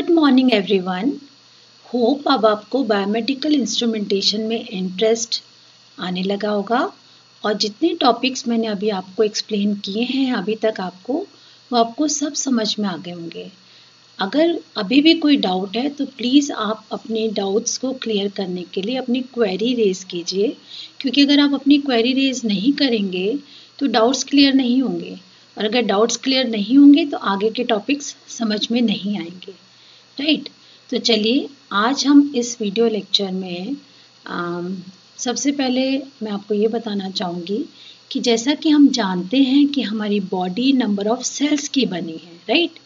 Good morning everyone. Hope अब आपको biomedical instrumentation में इंटरेस्ट आने लगा होगा और जितने टॉपिक्स मैंने अभी आपको एक्सप्लेन किए हैं अभी तक वो आपको सब समझ में आ गए होंगे। अगर अभी भी कोई डाउट है तो प्लीज़ आप अपने डाउट्स को क्लियर करने के लिए अपनी क्वेरी रेज़ कीजिए, क्योंकि अगर आप अपनी क्वेरी रेज़ नहीं करेंगे तो डाउट्स क्लियर नहीं होंगे, और अगर डाउट्स क्लियर नहीं होंगे तो आगे के टॉपिक्स समझ में नहीं आएंगे, राइट। तो चलिए आज हम इस वीडियो लेक्चर में सबसे पहले मैं आपको ये बताना चाहूँगी कि जैसा कि हम जानते हैं कि हमारी बॉडी नंबर ऑफ सेल्स की बनी है, राइट,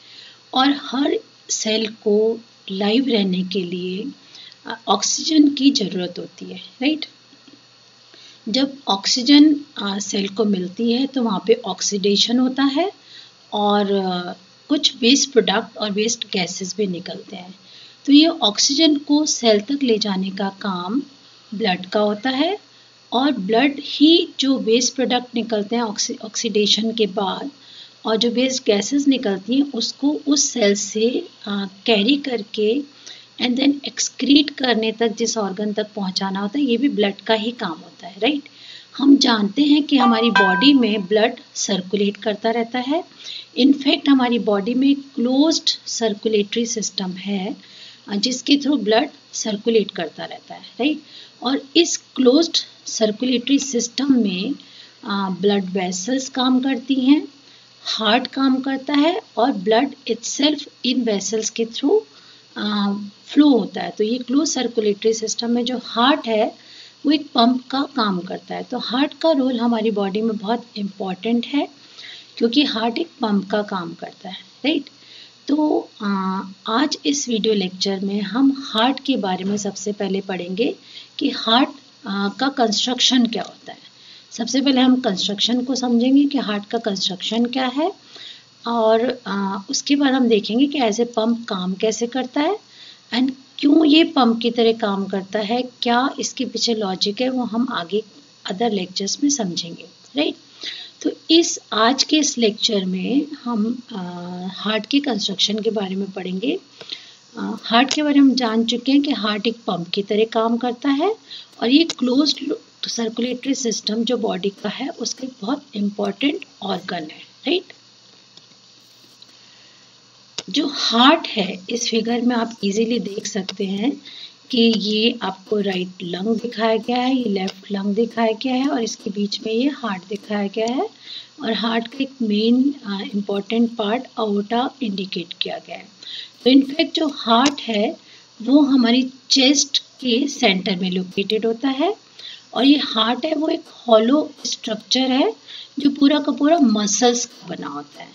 और हर सेल को लाइव रहने के लिए ऑक्सीजन की ज़रूरत होती है, राइट। जब ऑक्सीजन सेल को मिलती है तो वहाँ पे ऑक्सीडेशन होता है और कुछ वेस्ट प्रोडक्ट और वेस्ट गैसेस भी निकलते हैं। तो ये ऑक्सीजन को सेल तक ले जाने का काम ब्लड का होता है, और ब्लड ही जो वेस्ट प्रोडक्ट निकलते हैं ऑक्सीडेशन के बाद और जो वेस्ट गैसेस निकलती हैं उसको उस सेल से कैरी करके एंड देन एक्सक्रीट करने तक जिस ऑर्गन तक पहुंचाना होता है, ये भी ब्लड का ही काम होता है, राइट। हम जानते हैं कि हमारी बॉडी में ब्लड सर्कुलेट करता रहता है। इनफैक्ट हमारी बॉडी में क्लोज्ड सर्कुलेटरी सिस्टम है जिसके थ्रू ब्लड सर्कुलेट करता रहता है, राइट। और इस क्लोज्ड सर्कुलेटरी सिस्टम में ब्लड वेसल्स काम करती हैं, हार्ट काम करता है और ब्लड इटसेल्फ इन वेसल्स के थ्रू फ्लो होता है। तो ये क्लोज सर्कुलेटरी सिस्टम में जो हार्ट है वो एक पंप का काम करता है। तो हार्ट का रोल हमारी बॉडी में बहुत इम्पॉर्टेंट है क्योंकि हार्ट एक पंप का काम करता है, राइट। तो आज इस वीडियो लेक्चर में हम हार्ट के बारे में सबसे पहले पढ़ेंगे कि हार्ट का कंस्ट्रक्शन क्या होता है। सबसे पहले हम कंस्ट्रक्शन को समझेंगे कि हार्ट का कंस्ट्रक्शन क्या है, और उसके बाद हम देखेंगे कि एज ए पंप काम कैसे करता है एंड क्यों ये पंप की तरह काम करता है, क्या इसके पीछे लॉजिक है, वो हम आगे अदर लेक्चर्स में समझेंगे, राइट। तो आज के इस लेक्चर में हम हार्ट के कंस्ट्रक्शन के बारे में पढ़ेंगे। हार्ट के बारे में हम जान चुके हैं कि हार्ट एक पंप की तरह काम करता है और ये क्लोज्ड सर्कुलेटरी सिस्टम जो बॉडी का है उसका एक बहुत इम्पॉर्टेंट ऑर्गन है, राइट। जो हार्ट है इस फिगर में आप इजीली देख सकते हैं कि ये आपको राइट लंग दिखाया गया है, ये लेफ्ट लंग दिखाया गया है और इसके बीच में ये हार्ट दिखाया गया है, और हार्ट का एक मेन इम्पॉर्टेंट पार्ट अओर्टा इंडिकेट किया गया है। तो इनफैक्ट जो हार्ट है वो हमारी चेस्ट के सेंटर में लोकेटेड होता है, और ये हार्ट है वो एक हॉलो स्ट्रक्चर है जो पूरा का पूरा मसल्स का बना होता है,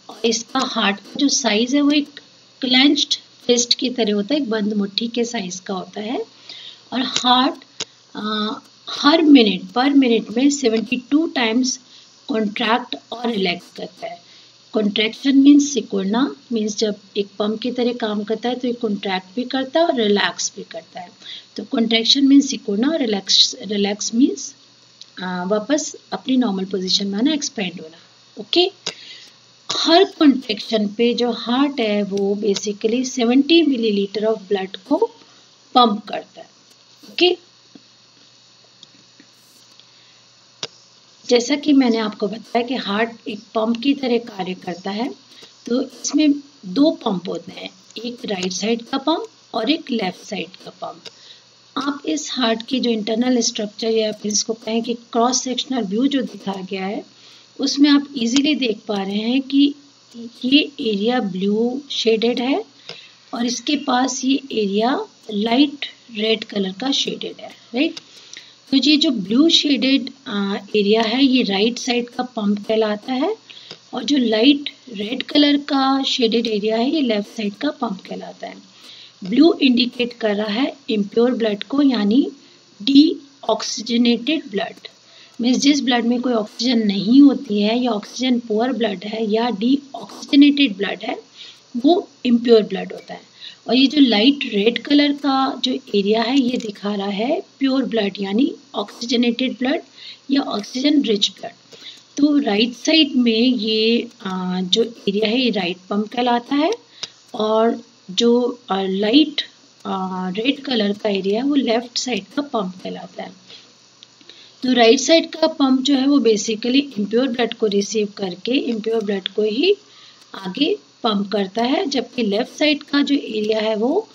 और इसका हार्ट का जो साइज है वो एक क्लेंच्ड फिस्ट की तरह होता है, एक बंद मुट्ठी के साइज का होता है। और हार्ट हर पर मिनट में 72 टाइम्स कॉन्ट्रैक्ट और रिलैक्स करता है। कॉन्ट्रैक्शन मीन्स सिकुड़ना, मीन्स जब एक पंप की तरह काम करता है तो ये कॉन्ट्रैक्ट भी करता है और रिलैक्स भी करता है। तो कॉन्ट्रैक्शन मीन्स सिकुड़ना और रिलैक्स मीन्स वापस अपनी नॉर्मल पोजीशन में आना, एक्सपेंड होना, ओके। हर कॉन्ट्रैक्शन पे जो हार्ट है वो बेसिकली 70 मिलीलीटर ऑफ ब्लड को पंप करता है, ओके। जैसा कि मैंने आपको बताया कि हार्ट एक पंप की तरह कार्य करता है, तो इसमें दो पंप होते हैं, एक राइट साइड का पंप और एक लेफ्ट साइड का पंप। आप इस हार्ट की जो इंटरनल स्ट्रक्चर या फिर इसको कहें कि क्रॉस सेक्शनल व्यू जो दिखाया गया है उसमें आप इजीली देख पा रहे हैं कि ये एरिया ब्लू शेडेड है और इसके पास ये एरिया लाइट रेड कलर का शेडेड है, राइट। तो ये जो ब्लू शेडेड एरिया है ये राइट साइड का पंप कहलाता है, और जो लाइट रेड कलर का शेडेड एरिया है ये लेफ्ट साइड का पंप कहलाता है। ब्लू इंडिकेट कर रहा है इम्प्योर ब्लड को, यानी डीऑक्सीजनेटेड ब्लड, मीन्स जिस ब्लड में कोई ऑक्सीजन नहीं होती है या ऑक्सीजन पुअर ब्लड है या डीऑक्सीजनेटेड ब्लड है वो इम्प्योर ब्लड होता है। और ये जो लाइट रेड कलर का जो एरिया है ये दिखा रहा है प्योर ब्लड, यानी ऑक्सीजनेटेड ब्लड या ऑक्सीजन रिच ब्लड। तो राइट साइड में ये जो एरिया है ये राइट पंप कहलाता है, और जो लाइट रेड कलर का एरिया है वो लेफ्ट साइड का पंप कहलाता है। तो राइट साइड का पंप जो है वो बेसिकली इम्प्योर ब्लड को रिसीव करके इम्प्योर ब्लड को ही आगे पंप करता है, जबकि लेफ्ट साइड का जो एरिया है वो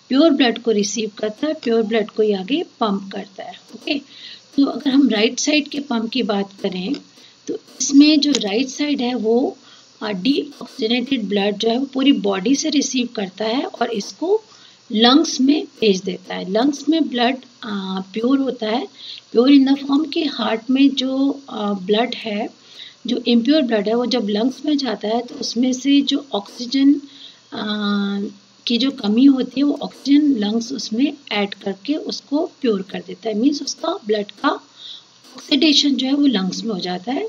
प्योर ब्लड को रिसीव करता है, प्योर ब्लड को ही आगे पंप करता है। ओके, तो अगर हम राइट साइड के पंप की बात करें तो इसमें जो राइट साइड है वो डीऑक्सीजनेटेड ब्लड जो है वो पूरी बॉडी से रिसीव करता है और इसको लंग्स में भेज देता है। लंग्स में ब्लड प्योर होता है, प्योर इन द फॉर्म कि हार्ट में जो ब्लड है, जो इम्प्योर ब्लड है वो जब लंग्स में जाता है तो उसमें से जो ऑक्सीजन की जो कमी होती है वो ऑक्सीजन लंग्स उसमें ऐड करके उसको प्योर कर देता है। मीन्स उसका ब्लड का ऑक्सीडेशन जो है वो लंग्स में हो जाता है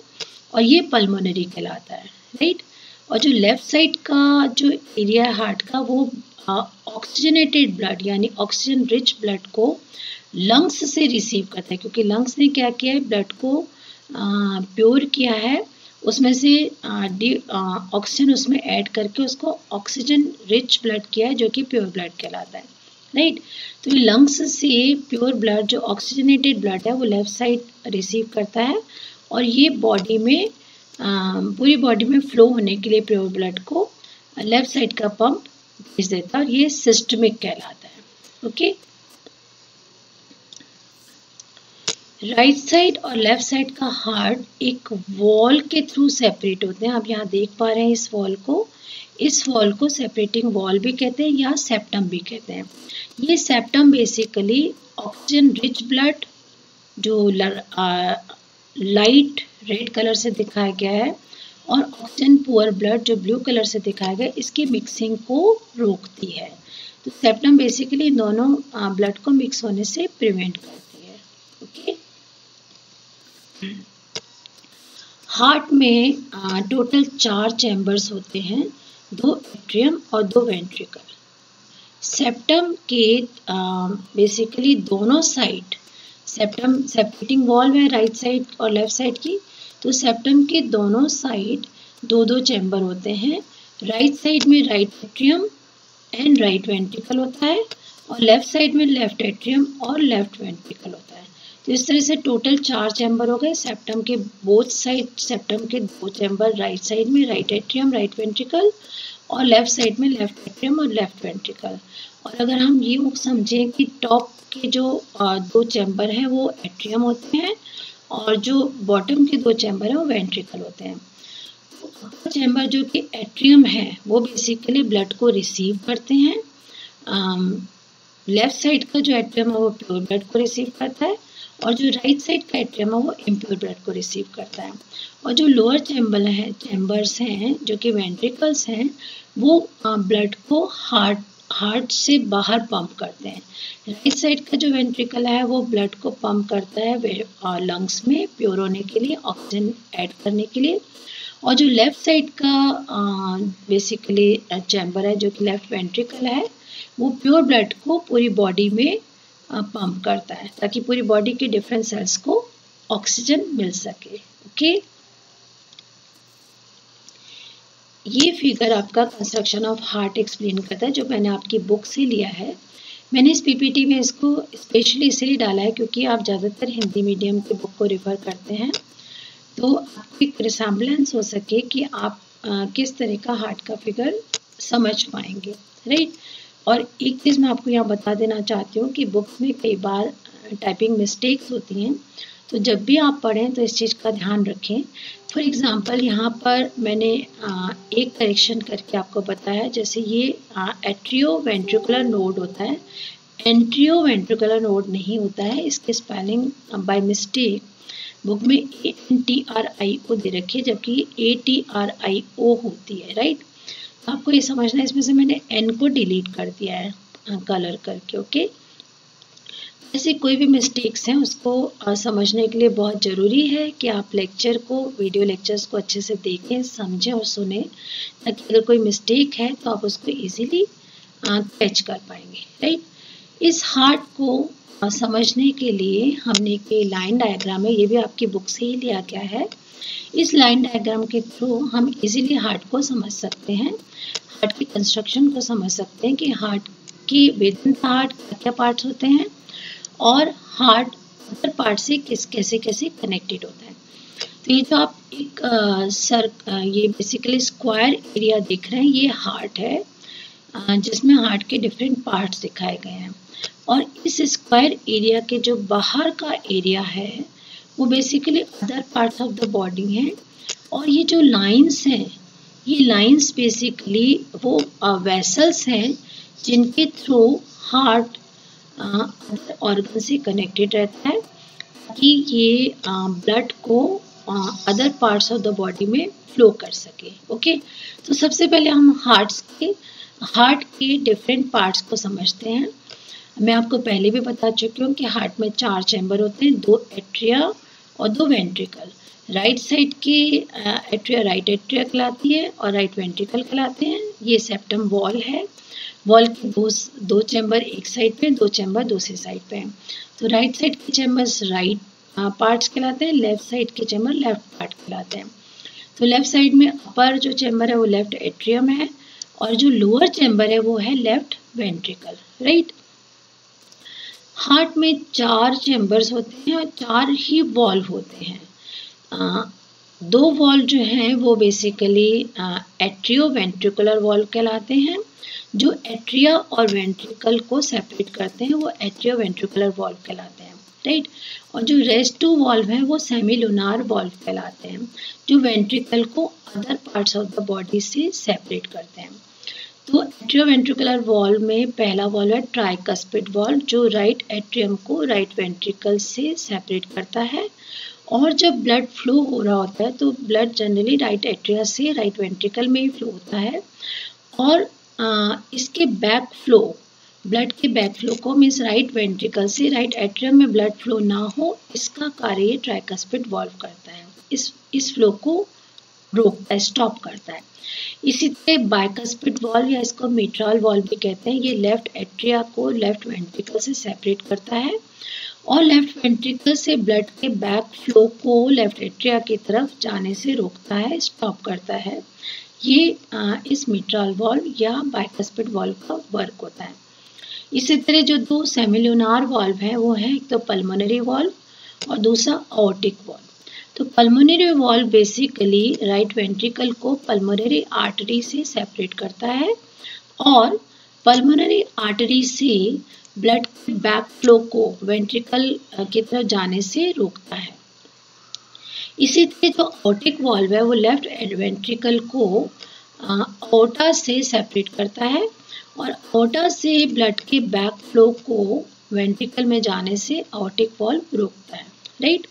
और ये पल्मोनरी कहलाता है, राइट। और जो लेफ्ट साइड का जो एरिया है हार्ट का वो ऑक्सीजनेटेड ब्लड यानी ऑक्सीजन रिच ब्लड को लंग्स से रिसीव करता है, क्योंकि लंग्स ने क्या किया है, ब्लड को प्योर किया है, उसमें से ऑक्सीजन उसमें ऐड करके उसको ऑक्सीजन रिच ब्लड किया है जो कि प्योर ब्लड कहलाता है, राइट। तो लंग्स से प्योर ब्लड जो ऑक्सीजनेटेड ब्लड है वो लेफ्ट साइड रिसीव करता है और ये बॉडी में पूरी बॉडी में फ्लो होने के लिए प्योर ब्लड को लेफ्ट साइड का पंप भेज देता है और ये सिस्टमिक कहलाता है। ओके, राइट साइड और लेफ्ट साइड का हार्ट एक वॉल के थ्रू सेपरेट होते हैं। आप यहाँ देख पा रहे हैं इस वॉल को सेपरेटिंग वॉल भी कहते हैं या सेप्टम भी कहते हैं। ये septum basically oxygen rich blood जो लाइट रेड कलर से दिखाया गया है और ऑक्सीजन पुअर ब्लड जो ब्लू कलर से दिखाया गया है, इसकी मिक्सिंग को रोकती है। तो सेप्टम बेसिकली दोनों ब्लड को मिक्स होने से प्रिवेंट करती है। ओके, हार्ट में टोटल 4 चैम्बर्स होते हैं, 2 एट्रियम और 2 वेंट्रिकल। सेप्टम के बेसिकली दोनों साइड सेप्टम सेपरेटिंग वॉल है राइट साइड और लेफ्ट साइड की, तो सेप्टम के दोनों साइड 2-2 चैम्बर होते हैं। राइट साइड में right atrium and right ventricle होता है और लेफ्ट साइड में लेफ्ट एट्रियम और लेफ्ट वेंट्रिकल होता है। तो इस तरह से टोटल 4 चैम्बर हो गए। सेप्टम के बोथ साइड, सेप्टम के 2 चैम्बर राइट साइड में राइट एट्रियम राइट वेंट्रिकल और लेफ्ट साइड में लेफ्ट एट्रियम और लेफ्ट वेंट्रिकल। और अगर हम ये समझें कि टॉप के जो 2 चैम्बर हैं वो एट्रियम होते हैं और जो बॉटम के 2 चैम्बर हैं वो वेंट्रिकल होते हैं। अपर चैम्बर जो कि एट्रियम है वो बेसिकली ब्लड को रिसीव करते हैं। लेफ्ट साइड का जो एट्रियम है वो प्योर ब्लड को रिसीव करता है और जो राइट साइड का एट्रियम है वो इम्प्योर ब्लड को रिसीव करता है। और जो लोअर चैम्बर्स हैं जो कि वेंट्रिकल्स हैं वो ब्लड को हार्ट से बाहर पंप करते हैं। राइट साइड का जो वेंट्रिकल है वो ब्लड को पंप करता है लंग्स में प्योर होने के लिए, ऑक्सीजन ऐड करने के लिए। और जो लेफ्ट साइड का बेसिकली चैम्बर है जो कि लेफ्ट वेंट्रिकल है वो प्योर ब्लड को पूरी बॉडी में पंप करता है ताकि पूरी बॉडी के डिफरेंट सेल्स को ऑक्सीजन मिल सके। ओके, ये फिगर आपका कंस्ट्रक्शन ऑफ हार्ट एक्सप्लेन करता है जो मैंने आपकी बुक से लिया है। मैंने इस पीपीटी में इसको स्पेशली इसलिए डाला है क्योंकि आप ज़्यादातर हिंदी मीडियम की बुक को रेफर करते हैं, तो आपको एक रिसेम्बलेंस हो सके कि आप किस तरह का हार्ट का फिगर समझ पाएंगे, राइट। और एक चीज़ मैं आपको यहाँ बता देना चाहती हूँ कि बुक्स में कई बार टाइपिंग मिस्टेक्स होती हैं, तो जब भी आप पढ़ें तो इस चीज़ का ध्यान रखें। फॉर एग्ज़ाम्पल यहाँ पर मैंने एक करेक्शन करके आपको बताया, जैसे ये एट्रियो वेंट्रिकुलर नोड होता है, एंट्रियो वेंट्रिकुलर नोड नहीं होता है। इसके स्पेलिंग बाय मिस्टेक बुक में ANTRIO दे रखी है जबकि ATRIO होती है, राइट। तो आपको ये समझना है, इसमें से मैंने N को डिलीट कर दिया है कलर करके। ओके, ऐसे कोई भी मिस्टेक्स हैं उसको समझने के लिए बहुत ज़रूरी है कि आप लेक्चर को, वीडियो लेक्चर्स को अच्छे से देखें, समझें और सुनें, ताकि अगर कोई मिस्टेक है तो आप उसको इजीली कैच कर पाएंगे, राइट। इस हार्ट को समझने के लिए हमने के लाइन डायग्राम है, ये भी आपकी बुक से ही लिया गया है। इस लाइन डायग्राम के थ्रू हम इजीली हार्ट को समझ सकते हैं, हार्ट की कंस्ट्रक्शन को समझ सकते हैं कि हार्ट की विदिन द हार्ट क्या क्या पार्ट्स होते हैं और हार्ट अदर पार्ट से कैसे कैसे कनेक्टेड होता है। तो ये जो आप ये बेसिकली स्क्वायर एरिया देख रहे हैं, ये हार्ट है जिसमें हार्ट के डिफरेंट पार्ट्स दिखाए गए हैं। और इस स्क्वायर एरिया के जो बाहर का एरिया है वो basically other parts of the body हैं। और ये जो लाइंस हैं, ये लाइंस बेसिकली वो वेसल्स हैं जिनके थ्रू हार्ट अदर ऑर्गन से कनेक्टेड रहता है कि ये ब्लड को other parts of the body में फ्लो कर सके। ओके, तो सबसे पहले हम हार्ट के डिफरेंट पार्ट्स को समझते हैं। मैं आपको पहले भी बता चुकी हूँ कि हार्ट में 4 चैम्बर होते हैं, 2 एट्रिया और 2 वेंट्रिकल। राइट साइड की एट्रिया राइट एट्रिया कहलाती है और राइट वेंट्रिकल कहलाते हैं। ये सेप्टम वॉल है, वॉल के दो चैम्बर एक साइड पे, 2 चैम्बर दूसरी साइड पे हैं। तो राइट साइड के चैम्बर्स राइट पार्ट्स कहलाते हैं, लेफ्ट साइड के चैम्बर लेफ्ट पार्ट कहलाते हैं। तो लेफ्ट साइड में अपर जो चैम्बर है वो लेफ्ट एट्रियम है और जो लोअर चैम्बर है वो है लेफ्ट वेंट्रिकल। राइट, हार्ट में 4 चैम्बर्स होते हैं और 4 ही वॉल्व होते हैं। 2 वॉल्व जो हैं वो बेसिकली एट्रियो वेंट्रिकुलर वॉल्व कहलाते हैं। जो एट्रिया और वेंट्रिकल को सेपरेट करते हैं वो एट्रियो वेंट्रिकुलर वॉल्व कहलाते हैं। राइट, और जो रेस्ट 2 वॉल्व हैं वो सेमिलुनार वॉल्व कहलाते हैं, जो वेंट्रिकल को other parts of the body से सेपरेट करते हैं। तो एट्रियोवेंट्रिकुलर वॉल्व में पहला वॉल्व है ट्राइकस्पिड वॉल्व, जो राइट एट्रियम को राइट वेंट्रिकल से सेपरेट करता है। और जब ब्लड फ्लो हो रहा होता है तो ब्लड जनरली राइट एट्रिया से राइट वेंट्रिकल में ही फ्लो होता है। और इसके बैक फ्लो, ब्लड के बैक फ्लो को मीन्स राइट वेंट्रिकल से राइट एट्रियम में ब्लड फ्लो ना हो, इसका कार्य ये ट्राइकस्पिड वॉल्व करता है। इस फ्लो को रोकता है, स्टॉप करता है। इसी तरह बाइकस्पिड वॉल्व या इसको मिट्रल वॉल्व भी कहते हैं, ये लेफ्ट एट्रिया को लेफ्ट वेंट्रिकल से सेपरेट करता है और लेफ्ट वेंट्रिकल से ब्लड के बैक फ्लो को लेफ्ट एट्रिया की तरफ जाने से रोकता है, स्टॉप करता है। ये इस मिट्रल वॉल्व या बाइकस्पिड वॉल्व का वर्क होता है। इसी तरह जो 2 सेमिलुनार वॉल्व हैं वो है एक तो पल्मोनरी वॉल्व और दूसरा ऑर्टिक वॉल्व। तो pulmonary valve basically right ventricle को पल्मोनरी आर्टरी से सेपरेट करता है और पल्मोनरी आर्टरी से ब्लड के बैक फ्लो को वेंट्रिकल की तरफ जाने से रोकता है। इसी तरह जो ऑर्टिक वॉल्व है वो लेफ्ट वेंट्रिकल को ऑर्टा से सेपरेट करता है और ऑर्टा से ब्लड के बैक फ्लो को वेंट्रिकल में जाने से ऑर्टिक वॉल्व रोकता है। राइट,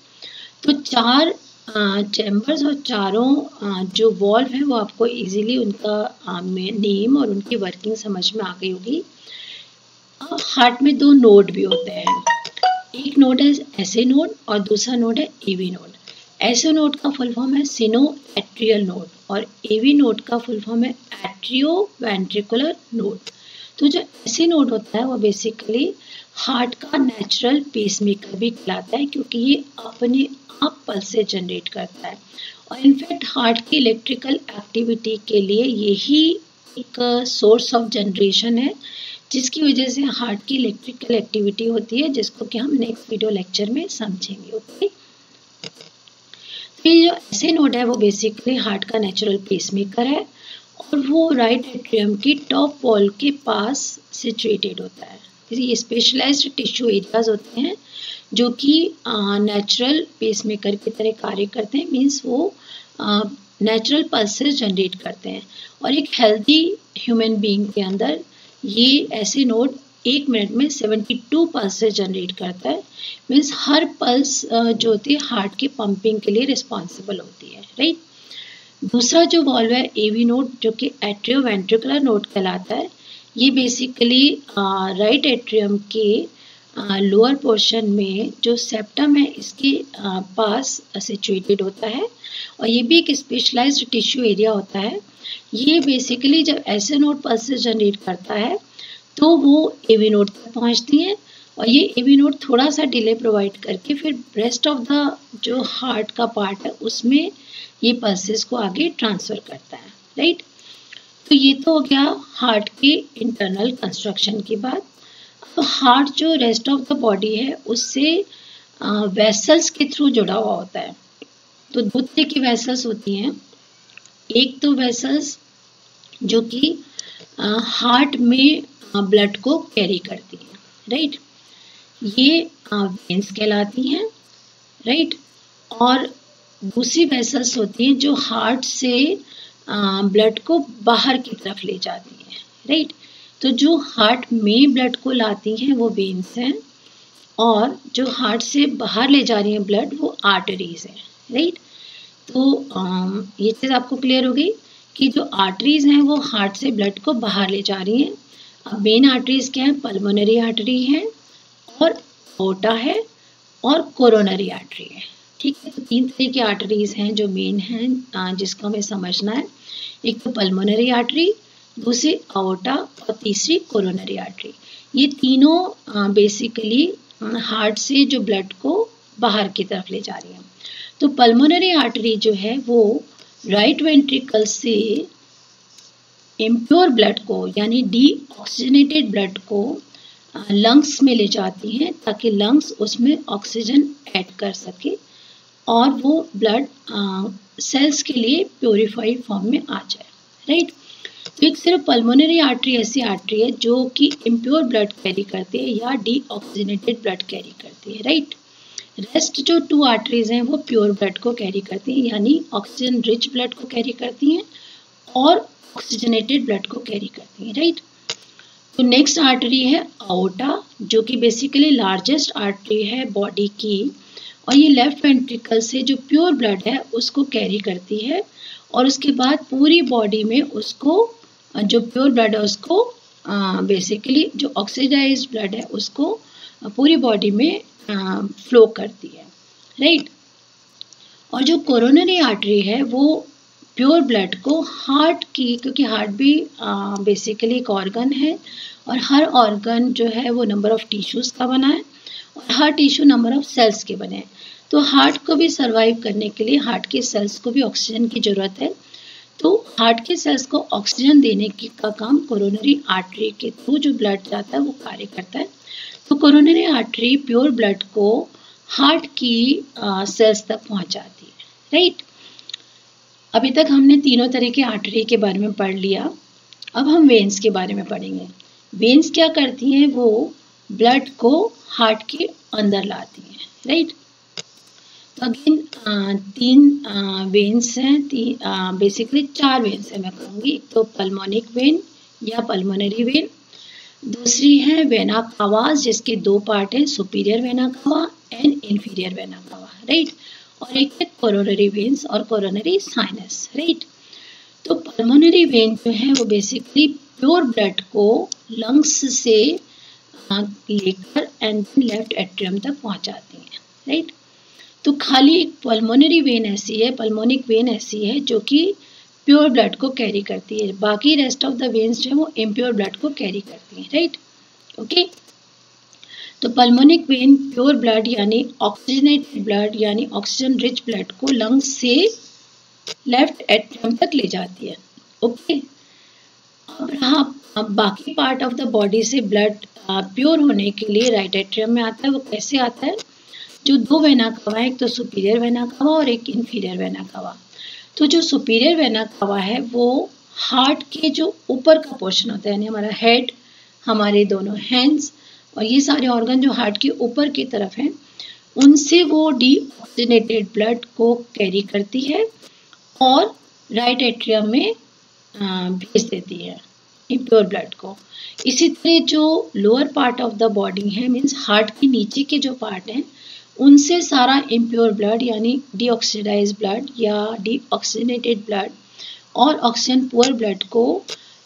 तो 4 चैम्बर्स और चारों जो वॉल्व हैं वो आपको इजीली उनका नेम और उनकी वर्किंग समझ में आ गई होगी। अब हार्ट में 2 नोड भी होते हैं, एक नोड है एसए नोड और दूसरा नोड है एवी नोड। एसए नोड का फुल फॉर्म है सिनो एट्रियल नोड और एवी नोड का फुल फॉर्म है एट्रियो वेंट्रिकुलर नोड। तो जो एसए नोड होता है वो बेसिकली हार्ट का नेचुरल पेसमेकर भी कहलाता है, क्योंकि ये अपने आप पल्सेस जनरेट करता है और इनफैक्ट हार्ट की इलेक्ट्रिकल एक्टिविटी के लिए यही एक सोर्स ऑफ जनरेशन है, जिसकी वजह से हार्ट की इलेक्ट्रिकल एक्टिविटी होती है, जिसको कि हम नेक्स्ट वीडियो लेक्चर में समझेंगे। ओके, तो ये जो एसए नोड है वो बेसिकली हार्ट का नेचुरल पेसमेकर है और वो राइट एट्रियम की टॉप वॉल के पास सिचुएटेड होता है। ये स्पेशलाइज्ड टिश्यू एरियाज होते हैं जो कि नेचुरल पेसमेकर की तरह कार्य करते हैं, मीन्स वो नेचुरल पल्सेस जनरेट करते हैं। और एक हेल्दी ह्यूमन बीइंग के अंदर ये ऐसे नोड 1 मिनट में 72 पल्सेस जनरेट करता है, मीन्स हर पल्स जो होती है हार्ट की पंपिंग के लिए रिस्पॉन्सिबल होती है। राइट, दूसरा जो वॉल्व है एवी नोड जो कि एट्रियो वेंट्रिकुलर नोड कहलाता है, ये बेसिकली राइट एट्रियम के लोअर पोर्शन में जो सेप्टम है इसके पास सिचुएटेड होता है और ये भी एक स्पेशलाइज्ड टिश्यू एरिया होता है। ये बेसिकली जब एसए नोड पल्सेस जनरेट करता है तो वो एवी नोड तक पहुंचती हैं और ये एवी नोड थोड़ा सा डिले प्रोवाइड करके फिर रेस्ट ऑफ द जो हार्ट का पार्ट है उसमें ये पल्सेस को आगे ट्रांसफ़र करता है, राइट। तो ये तो हो गया हार्ट के इंटरनल कंस्ट्रक्शन की बात। तो हार्ट जो रेस्ट ऑफ द बॉडी है उससे वेसल्स के थ्रू जुड़ा हुआ होता है। तो दो तरह की वेसल्स होती हैं। एक तो वेसल्स जो कि हार्ट में ब्लड को कैरी करती हैं, राइट, ये वेन्स कहलाती हैं, राइट। और दूसरी वेसल्स होती हैं जो हार्ट से ब्लड को बाहर की तरफ ले जाती हैं, राइट। तो जो हार्ट में ब्लड को लाती हैं वो वेन्स हैं और जो हार्ट से बाहर ले जा रही हैं ब्लड वो आर्टरीज हैं, राइट। तो ये चीज़ आपको क्लियर हो गई कि जो आर्टरीज हैं वो हार्ट से ब्लड को बाहर ले जा रही हैं। अब मेन आर्टरीज क्या है? पल्मोनरी आर्टरी है और एओर्टा है और कोरोनरी आर्टरी है, ठीक है। तो तीन तरह की आर्टरीज हैं जो मेन हैं जिसको हमें समझना है। एक तो पल्मोनरी आर्टरी, दूसरी एओर्टा और तीसरी कोरोनरी आर्टरी। ये तीनों बेसिकली हार्ट से जो ब्लड को बाहर की तरफ ले जा रही हैं। तो पल्मोनरी आर्टरी जो है वो राइट वेंट्रिकल से इम्प्योर ब्लड को यानी डीऑक्सीजनेटेड ब्लड को लंग्स में ले जाती हैं ताकि लंग्स उसमें ऑक्सीजन ऐड कर सके और वो ब्लड सेल्स के लिए प्योरीफाइड फॉर्म में आ जाए, राइट। तो एक सिर्फ पल्मोनरी आर्टरी ऐसी आर्टरी है जो कि इम्प्योर ब्लड कैरी करती है या डीऑक्सीजनेटेड ब्लड कैरी करती है, राइट। रेस्ट जो टू आर्टरीज हैं वो प्योर ब्लड को कैरी करती हैं यानी ऑक्सीजन रिच ब्लड को कैरी करती हैं और ऑक्सीजनेटेड ब्लड को कैरी करती हैं, राइट। तो नेक्स्ट आर्टरी है एओर्टा जो कि बेसिकली लार्जेस्ट आर्टरी है बॉडी की और ये लेफ्ट वेंट्रिकल से जो प्योर ब्लड है उसको कैरी करती है और उसके बाद पूरी बॉडी में उसको जो प्योर ब्लड है उसको बेसिकली जो ऑक्सीडाइज्ड ब्लड है उसको पूरी बॉडी में फ्लो करती है, राइट। और जो कोरोनरी आर्टरी है वो प्योर ब्लड को हार्ट की, क्योंकि हार्ट भी बेसिकली एक ऑर्गन है और हर ऑर्गन जो है वो नंबर ऑफ टिश्यूज़ का बना है और हर टिश्यू नंबर ऑफ सेल्स के बने हैं। तो हार्ट को भी सर्वाइव करने के लिए हार्ट के सेल्स को भी ऑक्सीजन की ज़रूरत है। तो हार्ट के सेल्स को ऑक्सीजन देने का काम कोरोनरी आर्टरी के थ्रू जो ब्लड जाता है वो कार्य करता है। तो कोरोनरी आर्टरी प्योर ब्लड को हार्ट की सेल्स तक पहुंचाती है, राइट। अभी तक हमने तीनों तरह के आर्टरी के बारे में पढ़ लिया। अब हम वेन्स के बारे में पढ़ेंगे। वेन्स क्या करती हैं? वो ब्लड को हार्ट के अंदर लाती हैं, राइट। तो अगेन तीन वेन्स हैं, बेसिकली चार वेन्स हैं मैं कहूँगी। एक तो पल्मोनिक वेन या पल्मोनरी वेन, दूसरी है वेना कावा जिसके दो पार्ट हैं, superior vena cava and inferior vena cava, right. और एक है कोरोनरी वेन्स और कोरोनरी साइनस, राइट। तो पल्मोनरी वेन जो है वो बेसिकली प्योर ब्लड को लंग्स से लेकर एंड लेफ्ट एट्रियम तक पहुंचाती हैं, राइट। तो खाली एक पल्मोनरी वेन ऐसी है, पल्मोनिक वेन ऐसी है जो कि प्योर ब्लड को कैरी करती है। बाकी रेस्ट ऑफ द वेन्स जो है वो इम्प्योर ब्लड को कैरी करती हैं, राइट, ओके। तो पल्मोनिक वेन प्योर ब्लड यानी ऑक्सीजनेटेड ब्लड यानी ऑक्सीजन रिच ब्लड को लंग्स से लेफ्ट एट्रियम तक ले जाती है, ओके। अब बाकी पार्ट ऑफ द बॉडी से ब्लड प्योर होने के लिए राइट एट्रियम में आता है। वो कैसे आता है? जो दो वेना कावा है, एक तो सुपीरियर वेना कावा और एक इंफीरियर वेना कावा। तो जो सुपीरियर वेना कावा है वो हार्ट के जो ऊपर का पोर्शन होता है यानी हमारा हेड, हमारे दोनों हैंड्स और ये सारे ऑर्गन जो हार्ट के ऊपर की तरफ हैं उनसे वो डीऑक्सीजनेटेड ब्लड को कैरी करती है और राइट एट्रियम में भेज देती है इम्प्योर ब्लड को। इसी तरह जो lower part of the body है मीन्स हार्ट के नीचे के जो पार्ट हैं उनसे सारा इम्प्योर ब्लड यानी डीऑक्सीडाइज्ड ब्लड या डीऑक्सीजनेटेड ब्लड और ऑक्सीजन पुअर ब्लड को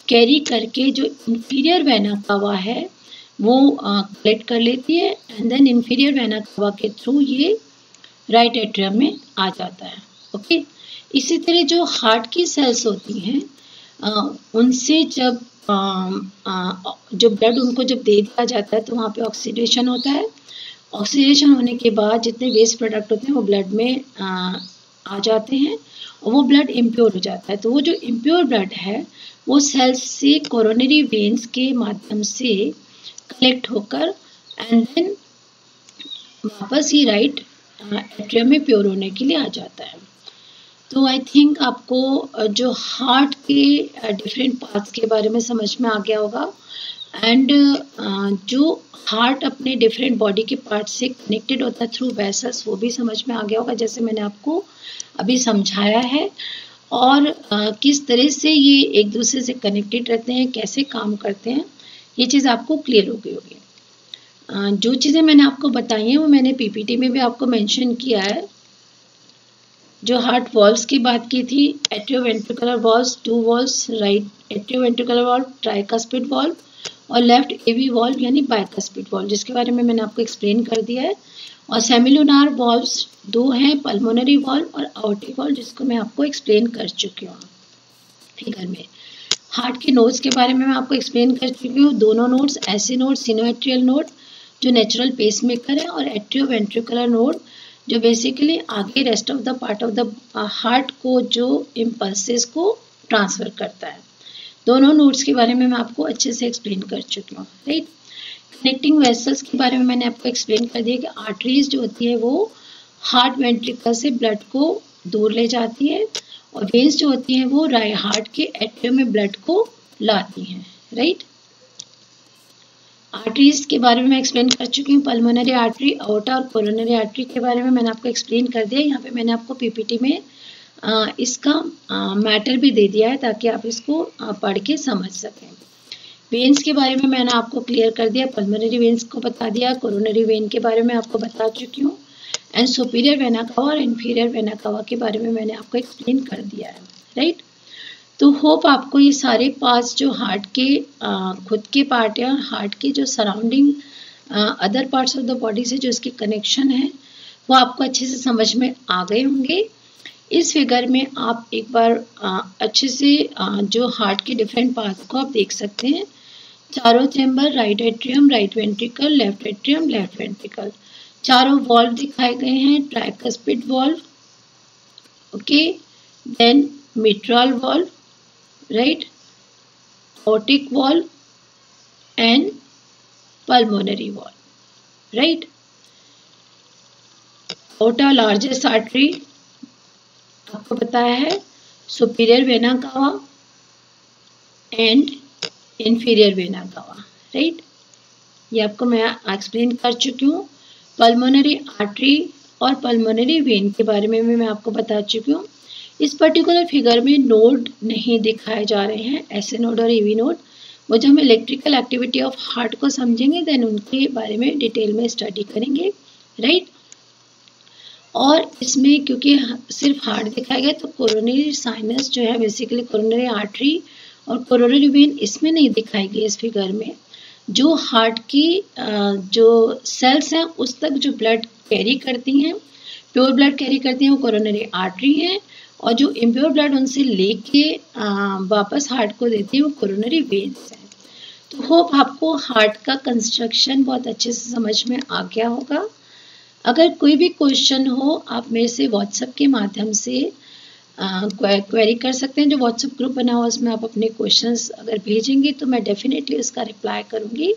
कैरी करके जो इंफीरियर वेना कावा है वो कलेक्ट कर लेती है and then inferior vena cava के थ्रू ये राइट एट्रियम में आ जाता है, ओके। इसी तरह जो हार्ट की सेल्स होती हैं उनसे जब जो ब्लड उनको जब दे दिया जाता है तो वहाँ पे ऑक्सीडेशन होता है। ऑक्सीडेशन होने के बाद जितने वेस्ट प्रोडक्ट होते हैं वो ब्लड में आ जाते हैं और वो ब्लड इम्प्योर हो जाता है। तो वो जो इम्प्योर ब्लड है वो सेल्स से कोरोनरी वेन्स के माध्यम से कलेक्ट होकर एंड देन वापस ही राइट एट्रियम में प्योर होने के लिए आ जाता है। तो आई थिंक आपको जो हार्ट के डिफरेंट पार्ट्स के बारे में समझ में आ गया होगा एंड जो हार्ट अपने डिफरेंट बॉडी के पार्ट से कनेक्टेड होता है थ्रू वेसल्स, वो भी समझ में आ गया होगा जैसे मैंने आपको अभी समझाया है। और किस तरह से ये एक दूसरे से कनेक्टेड रहते हैं, कैसे काम करते हैं, ये चीज़ आपको क्लियर हो गई होगी। जो चीज़ें मैंने आपको बताई हैं वो मैंने पीपीटी में भी आपको मेंशन किया है। जो हार्ट वॉल्व्स की बात की थी, atrioventricular valves, 2 valves, right atrioventricular valve, tricuspid valve और लेफ्ट एवी वॉल्व यानी बाइकस्पिड वॉल्व, जिसके बारे में मैंने आपको एक्सप्लेन कर दिया है। और सेमिलुनार वॉल्व्स 2 हैं, पल्मोनरी वॉल्व और आउटिक वॉल्व, जिसको मैं आपको एक्सप्लेन कर चुकी हूँ फिगर में। हार्ट के नोड्स के बारे में मैं आपको एक्सप्लेन कर चुकी हूँ। दोनों नोड्स, ऐसे नोड सिनोएट्रियल नोड जो नेचुरल पेसमेकर है, और एट्रियोवेंट्रिकुलर नोड जो बेसिकली आगे rest of the part of the heart को जो इम्पल्सेस को ट्रांसफर करता है। दोनों नोड्स के बारे में मैं आपको अच्छे से एक्सप्लेन कर चुकी हूँ, राइट। कनेक्टिंग वेसल्स के बारे में मैंने आपको एक्सप्लेन कर दिया कि आर्टरीज जो होती है वो हार्ट वेंट्रिकल से ब्लड को दूर ले जाती है और वेन्स जो होती हैं वो हार्ट के एट्रियम में ब्लड को लाती हैं, राइट। आर्टरीज के बारे में मैं एक्सप्लेन कर चुकी हूँ। पल्मोनरी आर्टरी, अओर्टा और कोरोनरी आर्टरी के बारे में मैंने आपको एक्सप्लेन कर दिया। यहाँ पे मैंने आपको पीपीटी में इसका मैटर भी दे दिया है ताकि आप इसको पढ़ के समझ सकें। वेन्स के बारे में मैंने आपको क्लियर कर दिया, पल्मोनरी वेन्स को बता दिया, कोरोनरी वेन के बारे में आपको बता चुकी हूँ एंड सुपीरियर वेना कावा और इन्फीरियर वेना कावा के बारे में मैंने आपको एक्सप्लेन कर दिया है, राइट। तो होप आपको ये सारे पार्ट्स जो हार्ट के खुद के पार्ट है, हार्ट के जो surrounding other parts of the body से जो इसके कनेक्शन है वो आपको अच्छे से समझ में आ गए होंगे। इस फिगर में आप एक बार अच्छे से जो हार्ट के डिफरेंट पार्ट्स को आप देख सकते हैं। चारों chamber, right atrium, right ventricle, left atrium, left ventricle, चारों वॉल्व दिखाए गए हैं। Tricuspid valve, okay, then mitral valve, right, aortic valve and pulmonary valve, right. aorta largest artery आपको बताया है, superior vena cava and inferior vena cava, right. ये आपको मैं एक्सप्लेन कर चुकी हूँ। पल्मोनरी आर्टरी और पल्मोनरी वेन के बारे में भी मैं आपको बता चुकी हूँ। इस पर्टिकुलर फिगर में नोड नहीं दिखाए जा रहे हैं, ऐसे नोड और ईवी नोड। वो जब हम इलेक्ट्रिकल एक्टिविटी ऑफ हार्ट को समझेंगे देन उनके बारे में डिटेल में स्टडी करेंगे, राइट। और इसमें क्योंकि सिर्फ हार्ट दिखाया गया तो कोरोनरी साइनस जो है बेसिकली कोरोनरी आर्टरी और कोरोनरी वेन इसमें नहीं दिखाई गई इस फिगर में। जो हार्ट की जो सेल्स हैं उस तक जो ब्लड कैरी करती हैं, प्योर ब्लड कैरी करती हैं, वो कोरोनरी आर्टरी हैं और जो इम्प्योर ब्लड उनसे लेके वापस हार्ट को देती है वो कोरोनरी वेन्स हैं। तो होप आपको हार्ट का कंस्ट्रक्शन बहुत अच्छे से समझ में आ गया होगा। अगर कोई भी क्वेश्चन हो आप मेरे से व्हाट्सएप के माध्यम से क्वेरी कर सकते हैं। जो व्हाट्सएप ग्रुप बना हुआ उसमें आप अपने क्वेश्चंस अगर भेजेंगे तो मैं डेफिनेटली उसका रिप्लाई करूँगी।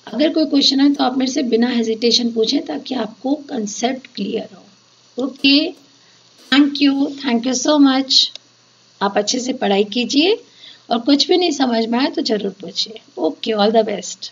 अगर कोई क्वेश्चन है तो आप मेरे से बिना हेजिटेशन पूछें ताकि आपको कंसेप्ट क्लियर हो। Okay, thank you so much. आप अच्छे से पढ़ाई कीजिए और कुछ भी नहीं समझ में आए तो ज़रूर पूछिए। Okay, all the best.